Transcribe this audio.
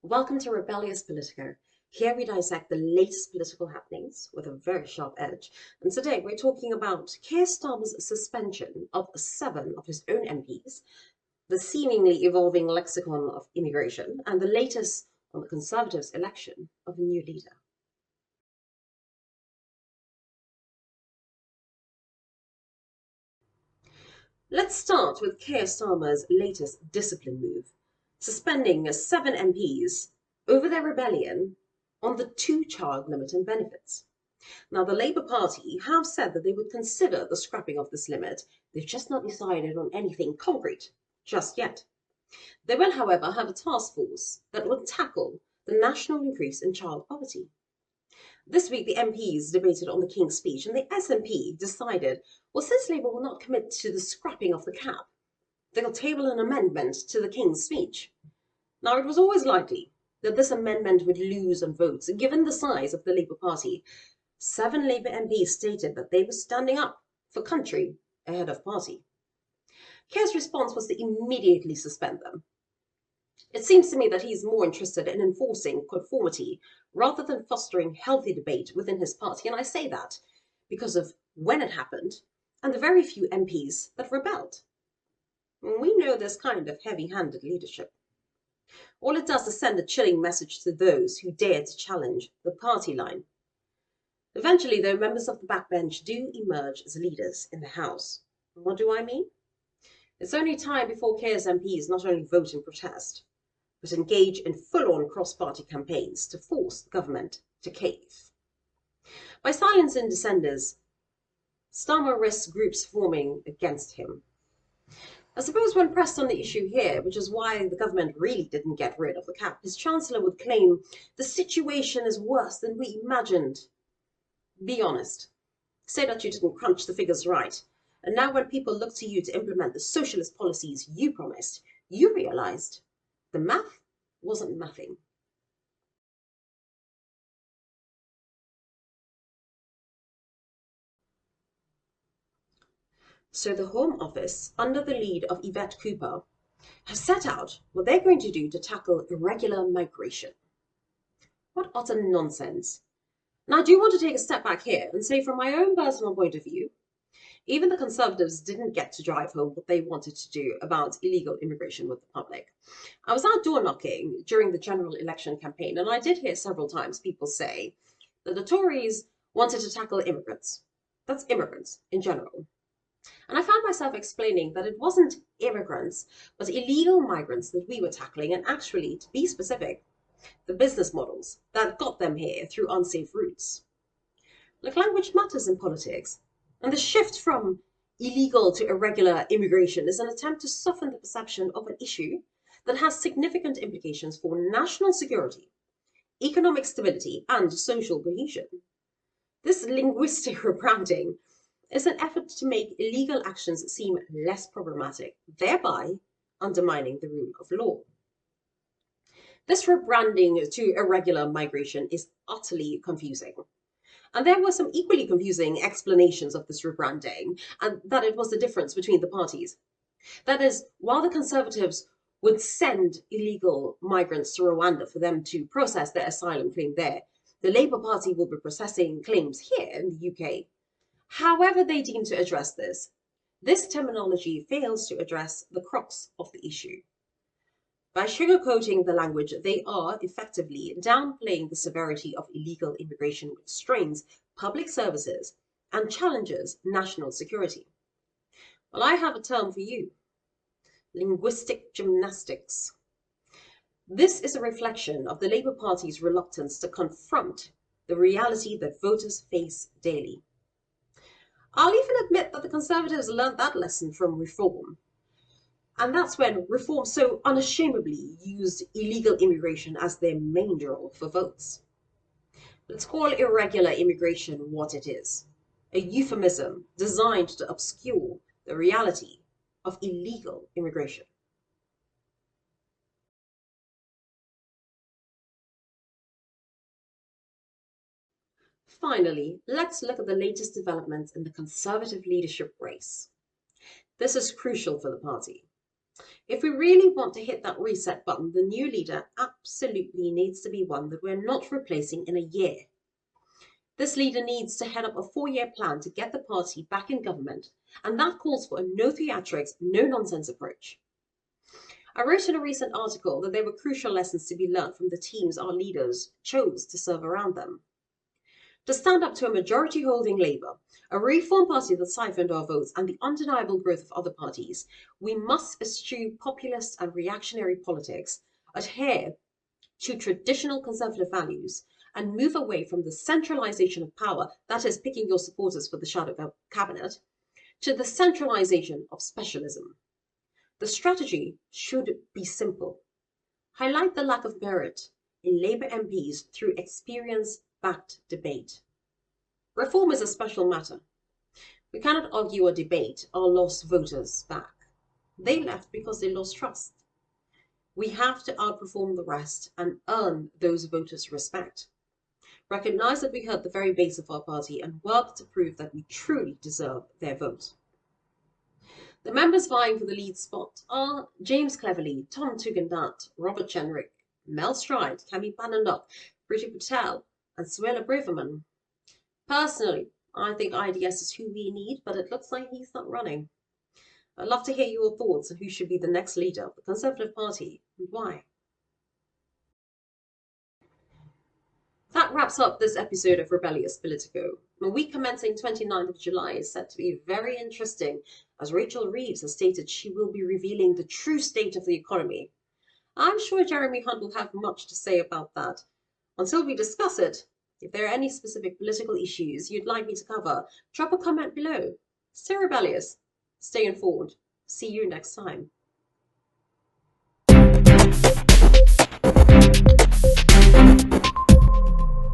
Welcome to Rebellious Politico. Here we dissect the latest political happenings with a very sharp edge. And today we're talking about Keir Starmer's suspension of 7 of his own MPs, the seemingly evolving lexicon of immigration, and the latest on the Conservatives' election of a new leader. Let's start with Keir Starmer's latest discipline move, suspending 7 MPs over their rebellion on the 2-child limit and benefits. Now, the Labour Party have said that they would consider the scrapping of this limit. They've just not decided on anything concrete just yet. They will, however, have a task force that will tackle the national increase in child poverty. This week, the MPs debated on the King's Speech, and the SNP decided, well, since Labour will not commit to the scrapping of the cap, they'll table an amendment to the King's Speech. Now, it was always likely that this amendment would lose on votes, given the size of the Labour Party. 7 Labour MPs stated that they were standing up for country ahead of party. Keir's response was to immediately suspend them. It seems to me that he's more interested in enforcing conformity rather than fostering healthy debate within his party, and I say that because of when it happened and the very few MPs that rebelled. We know this kind of heavy-handed leadership. All it does is send a chilling message to those who dare to challenge the party line. Eventually, though, members of the backbench do emerge as leaders in the House. What do I mean? It's only time before Keir's MPs not only vote in protest, but engage in full-on cross-party campaigns to force the government to cave. By silencing dissenters, Starmer risks groups forming against him. I suppose when pressed on the issue here, which is why the government really didn't get rid of the cap, his chancellor would claim the situation is worse than we imagined. Be honest. Say that you didn't crunch the figures right. And now when people look to you to implement the socialist policies you promised, you realized the math wasn't mathing. So the Home Office, under the lead of Yvette Cooper, has set out what they're going to do to tackle irregular migration. What utter nonsense. Now, I do want to take a step back here and say, from my own personal point of view, even the Conservatives didn't get to drive home what they wanted to do about illegal immigration with the public. I was out door knocking during the general election campaign, and I did hear several times people say that the Tories wanted to tackle immigrants. That's immigrants in general. And I found myself explaining that it wasn't immigrants, but illegal migrants that we were tackling, and actually, to be specific, the business models that got them here through unsafe routes. Like, language matters in politics. And the shift from illegal to irregular immigration is an attempt to soften the perception of an issue that has significant implications for national security, economic stability, and social cohesion. This linguistic rebranding is an effort to make illegal actions seem less problematic, thereby undermining the rule of law. This rebranding to irregular migration is utterly confusing. And there were some equally confusing explanations of this rebranding, and that it was the difference between the parties. That is, while the Conservatives would send illegal migrants to Rwanda for them to process their asylum claim there, the Labour Party will be processing claims here in the UK. However they deem to address this terminology fails to address the crux of the issue. By sugarcoating the language, they are effectively downplaying the severity of illegal immigration, which strains public services and challenges national security. Well, I have a term for you: linguistic gymnastics. This is a reflection of the Labour Party's reluctance to confront the reality that voters face daily. I'll even admit that the Conservatives learned that lesson from Reform. And that's when Reform so unashamedly used illegal immigration as their main draw for votes. Let's call irregular immigration what it is: a euphemism designed to obscure the reality of illegal immigration. Finally, let's look at the latest developments in the Conservative leadership race. This is crucial for the party. If we really want to hit that reset button, the new leader absolutely needs to be one that we're not replacing in a year. This leader needs to head up a 4-year plan to get the party back in government, and that calls for a no theatrics, no nonsense approach. I wrote in a recent article that there were crucial lessons to be learned from the teams our leaders chose to serve around them. To stand up to a majority-holding Labour, a reform party that siphoned our votes, and the undeniable growth of other parties, we must eschew populist and reactionary politics, adhere to traditional conservative values, and move away from the centralisation of power, that is, picking your supporters for the shadow cabinet, to the centralisation of specialism. The strategy should be simple. Highlight the lack of merit in Labour MPs through experience-backed debate. Reform is a special matter. We cannot argue or debate our lost voters back. They left because they lost trust. We have to outperform the rest and earn those voters' respect. Recognize that we hurt the very base of our party and work to prove that we truly deserve their vote. The members vying for the lead spot are James Cleverly, Tom Tugendhat, Robert Jenrick, Mel Stride, Kemi Badenoch, Priti Patel, and Suella Braverman. Personally, I think IDS is who we need, but it looks like he's not running. I'd love to hear your thoughts on who should be the next leader of the Conservative Party and why. That wraps up this episode of Rebellious Politico. The week commencing 29th of July is set to be very interesting, as Rachel Reeves has stated she will be revealing the true state of the economy. I'm sure Jeremy Hunt will have much to say about that. Until we discuss it, if there are any specific political issues you'd like me to cover, drop a comment below. Stay rebellious, stay informed. See you next time.